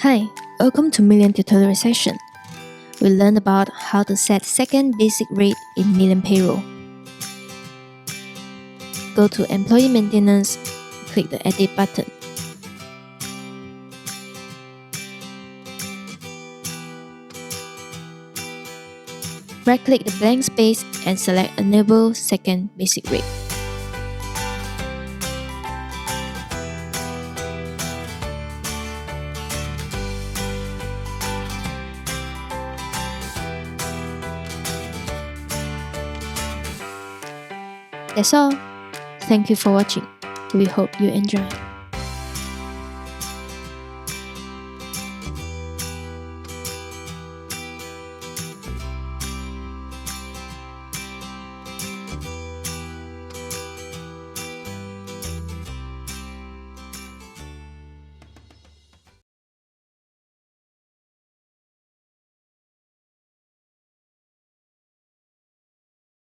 Hi, welcome to Million Tutorial session. We learn about how to set second basic rate in Million Payroll. Go to Employee Maintenance, click the Edit button. Right-click the blank space and select Enable Second Basic Rate. That's all. Thank you for watching. We hope you enjoy.